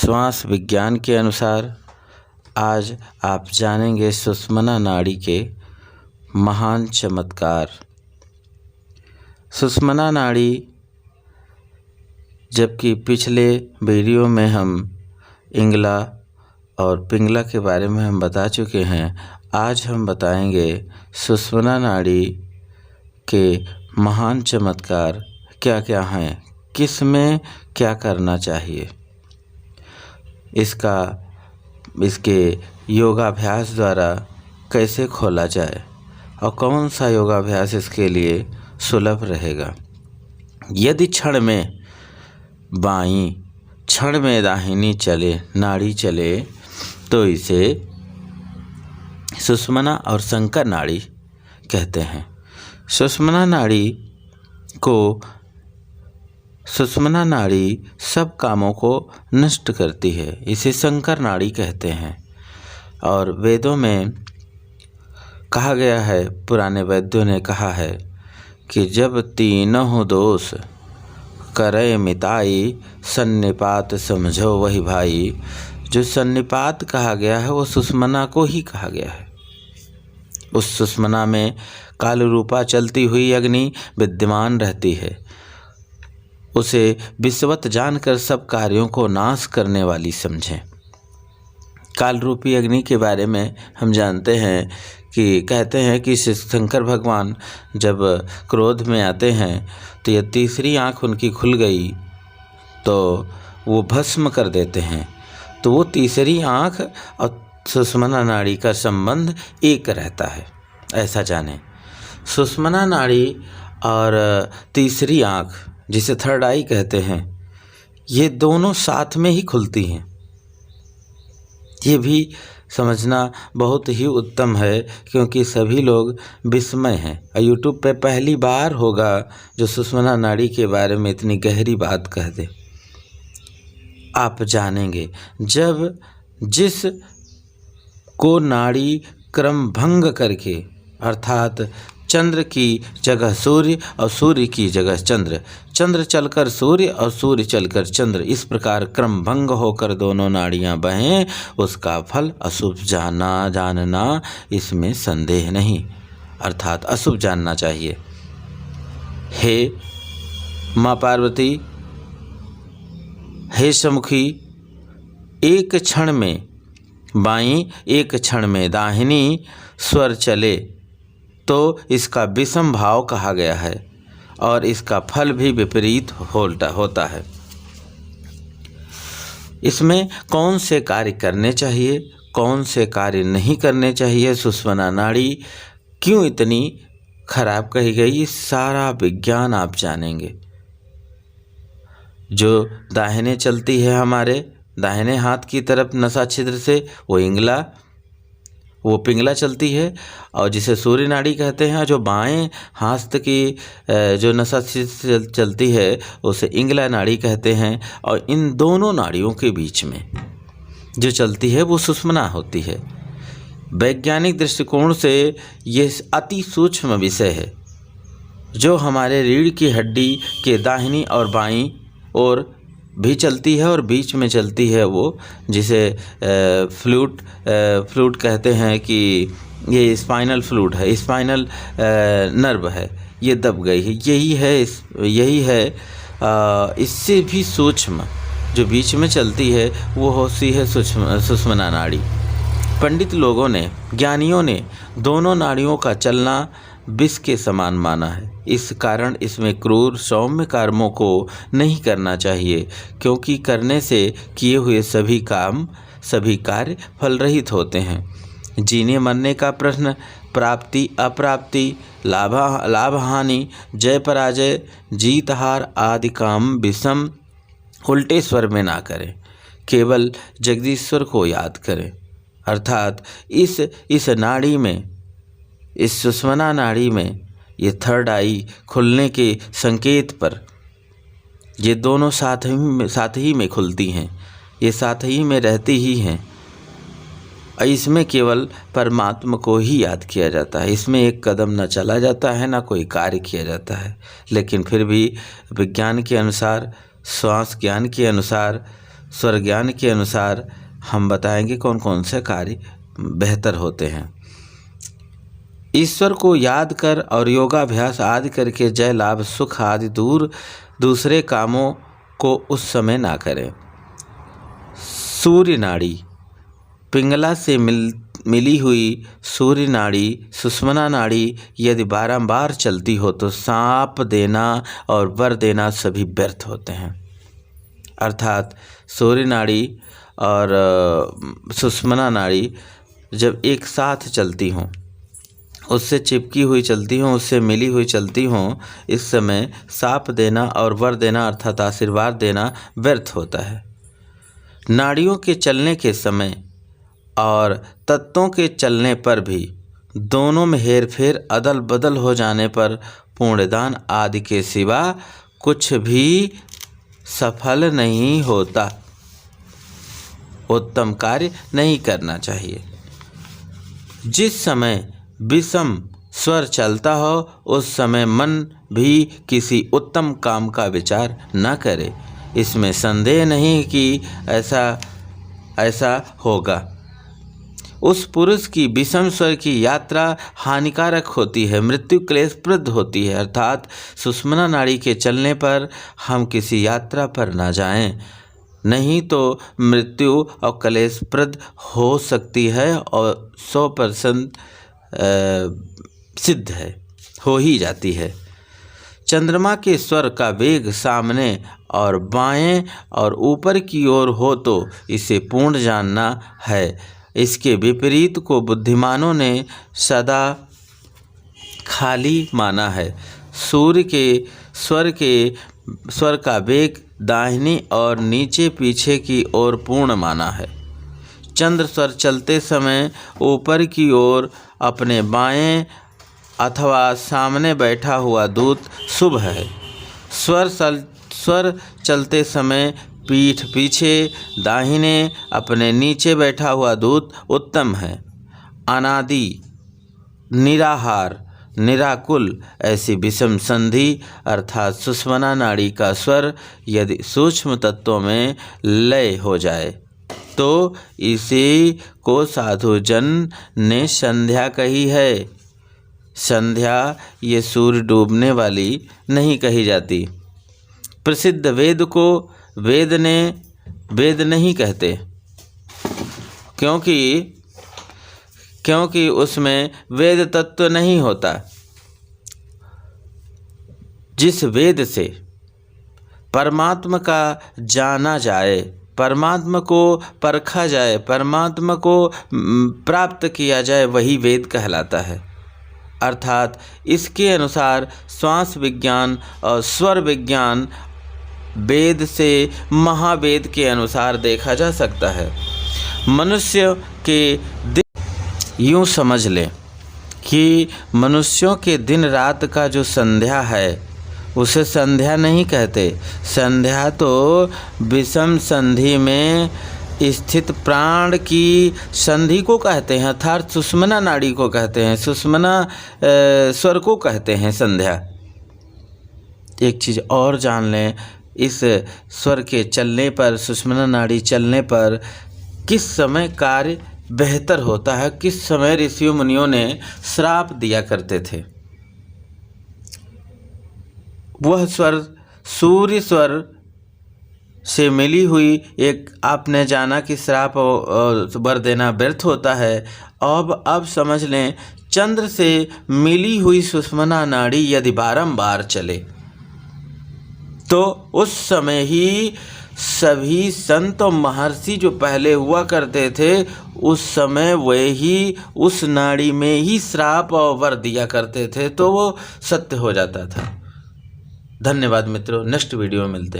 श्वास विज्ञान के अनुसार आज आप जानेंगे सुषुम्ना नाड़ी के महान चमत्कार। सुषुम्ना नाड़ी, जबकि पिछले वीडियो में हम इंगला और पिंगला के बारे में हम बता चुके हैं, आज हम बताएंगे सुषुम्ना नाड़ी के महान चमत्कार क्या क्या हैं, किस में क्या करना चाहिए, इसके योगाभ्यास द्वारा कैसे खोला जाए और कौन सा योगाभ्यास इसके लिए सुलभ रहेगा। यदि क्षण में बाईं, क्षण में दाहिनी नाड़ी चले तो इसे सुषुम्ना और संकर नाड़ी कहते हैं। सुषुम्ना नाड़ी सब कामों को नष्ट करती है, इसे संकर नाड़ी कहते हैं। और वेदों में कहा गया है, पुराने वैद्यों ने कहा है कि जब तीनों दोष करे मिताई, सन्निपात समझो वही भाई। जो सन्निपात कहा गया है वो सुषुम्ना को ही कहा गया है। उस सुषुम्ना में काल रूपा चलती हुई अग्नि विद्यमान रहती है। उसे विश्वत जानकर सब कार्यों को नाश करने वाली समझें। काल रूपी अग्नि के बारे में हम जानते हैं कि कहते हैं कि शंकर भगवान जब क्रोध में आते हैं तो यह तीसरी आँख उनकी खुल गई तो वो भस्म कर देते हैं। तो वो तीसरी आँख और सुषुम्ना नाड़ी का संबंध एक रहता है, ऐसा जानें। सुषुम्ना नाड़ी और तीसरी आँख, जिसे थर्ड आई कहते हैं, ये दोनों साथ में ही खुलती हैं। ये भी समझना बहुत ही उत्तम है, क्योंकि सभी लोग विस्मय हैं। यूट्यूब पे पहली बार होगा जो सुषुम्ना नाड़ी के बारे में इतनी गहरी बात कह दे। आप जानेंगे जब जिस को नाड़ी क्रम भंग करके, अर्थात चंद्र की जगह सूर्य और सूर्य की जगह चंद्र, चंद्र चलकर सूर्य और सूर्य चलकर चंद्र, इस प्रकार क्रम भंग होकर दोनों नाड़ियां बहें, उसका फल अशुभ जानना इसमें संदेह नहीं, अर्थात अशुभ जानना चाहिए। हे माँ पार्वती, हे समुखी, एक क्षण में बाईं, एक क्षण में दाहिनी स्वर चले तो इसका विषम भाव कहा गया है और इसका फल भी विपरीत होता है। इसमें कौन से कार्य करने चाहिए, कौन से कार्य नहीं करने चाहिए, सुषुम्ना नाड़ी क्यों इतनी खराब कही गई, ये सारा विज्ञान आप जानेंगे। जो दाहिने चलती है, हमारे दाहिने हाथ की तरफ नसा छिद्र से, वो पिंगला चलती है, और जिसे सूर्य नाड़ी कहते हैं। जो बाएं हाथ की जो नसा छिद्र चलती है उसे इंगला नाड़ी कहते हैं। और इन दोनों नाड़ियों के बीच में जो चलती है वो सुषुम्ना होती है। वैज्ञानिक दृष्टिकोण से ये अति सूक्ष्म विषय है, जो हमारे रीढ़ की हड्डी के दाहिनी और बाईं ओर भी चलती है और बीच में चलती है, वो जिसे फ्लूट कहते हैं कि ये स्पाइनल फ्लूट है, स्पाइनल नर्व है, ये दब गई है। यही है इससे भी सूक्ष्म जो बीच में चलती है वो होती है सुषुम्ना नाड़ी। पंडित लोगों ने, ज्ञानियों ने दोनों नाड़ियों का चलना विष के समान माना है। इस कारण इसमें क्रूर सौम्य कर्मों को नहीं करना चाहिए, क्योंकि करने से किए हुए सभी कार्य फलरहित होते हैं। जीने मरने का प्रश्न, प्राप्ति अप्राप्ति, लाभ हानि, जय पराजय, जीत हार आदि काम विषम उल्टे स्वर में ना करें, केवल जगदीश्वर को याद करें। अर्थात इस नाड़ी में, इस सुषुम्ना नाड़ी में ये थर्ड आई खुलने के संकेत पर ये दोनों साथ ही में खुलती हैं, ये साथ ही में रहती ही हैं। इसमें केवल परमात्मा को ही याद किया जाता है। इसमें एक कदम न चला जाता है, ना कोई कार्य किया जाता है। लेकिन फिर भी विज्ञान के अनुसार, श्वास ज्ञान के अनुसार स्वर ज्ञान के अनुसार हम बताएंगे कौन कौन से कार्य बेहतर होते हैं। ईश्वर को याद कर और योगाभ्यास आदि करके जय लाभ सुख आदि दूसरे कामों को उस समय ना करें। सूर्य नाड़ी, पिंगला से मिली हुई सूर्य नाड़ी सुषुम्ना नाड़ी यदि बारंबार चलती हो तो सांप देना और वर देना सभी व्यर्थ होते हैं। अर्थात सूर्य नाड़ी और सुषुम्ना नाड़ी जब एक साथ चलती हों, उससे चिपकी हुई चलती हों, उससे मिली हुई चलती हों, इस समय साप देना और वर देना अर्थात आशीर्वाद देना व्यर्थ होता है। नाड़ियों के चलने के समय और तत्वों के चलने पर भी दोनों में हेरफेर अदल बदल हो जाने पर पुण्यदान आदि के सिवा कुछ भी सफल नहीं होता, उत्तम कार्य नहीं करना चाहिए। जिस समय विषम स्वर चलता हो उस समय मन भी किसी उत्तम काम का विचार न करे। इसमें संदेह नहीं कि ऐसा होगा। उस पुरुष की विषम स्वर की यात्रा हानिकारक होती है, मृत्यु क्लेशप्रद होती है। अर्थात सुषुम्ना नाड़ी के चलने पर हम किसी यात्रा पर न जाएं, नहीं तो मृत्यु और क्लेशप्रद हो सकती है और 100% सिद्ध है, हो ही जाती है। चंद्रमा के स्वर का वेग सामने और बाएं और ऊपर की ओर हो तो इसे पूर्ण जानना है। इसके विपरीत को बुद्धिमानों ने सदा खाली माना है। सूर्य के स्वर का वेग दाहिनी और नीचे पीछे की ओर पूर्ण माना है। चंद्र स्वर चलते समय ऊपर की ओर अपने बाएं अथवा सामने बैठा हुआ दूत शुभ है। स्वर चलते समय पीठ पीछे दाहिने अपने नीचे बैठा हुआ दूत उत्तम है। अनादि, निराहार, निराकुल ऐसी विषम संधि अर्थात सुषुम्ना नाड़ी का स्वर यदि सूक्ष्म तत्वों में लय हो जाए तो इसी को साधु जन ने संध्या कही है। संध्या ये सूर्य डूबने वाली नहीं कही जाती। प्रसिद्ध वेद को वेद नहीं कहते, क्योंकि उसमें वेद तत्व नहीं होता। जिस वेद से परमात्मा का जाना जाए, परमात्मा को परखा जाए, परमात्मा को प्राप्त किया जाए, वही वेद कहलाता है। अर्थात इसके अनुसार श्वास विज्ञान और स्वर विज्ञान वेद से महावेद के अनुसार देखा जा सकता है। मनुष्य के दिन यूँ समझ लें कि मनुष्यों के दिन रात का जो संध्या है उसे संध्या नहीं कहते। संध्या तो विषम संधि में स्थित प्राण की संधि को कहते हैं, अर्थात सुषुम्ना नाड़ी को कहते हैं, सुषुम्ना स्वर को कहते हैं संध्या। एक चीज़ और जान लें, इस स्वर के चलने पर, सुषुम्ना नाड़ी चलने पर किस समय कार्य बेहतर होता है, किस समय ऋषियों मुनियों ने श्राप दिया करते थे। वह स्वर सूर्य स्वर से मिली हुई एक आपने जाना कि श्राप वर देना व्यर्थ होता है। अब समझ लें, चंद्र से मिली हुई सुषुम्ना नाड़ी यदि बारंबार चले तो उस समय ही सभी संत और महर्षि जो पहले हुआ करते थे उस समय वे ही उस नाड़ी में ही श्राप और वर दिया करते थे, तो वो सत्य हो जाता था। धन्यवाद मित्रों, नेक्स्ट वीडियो में मिलते हैं।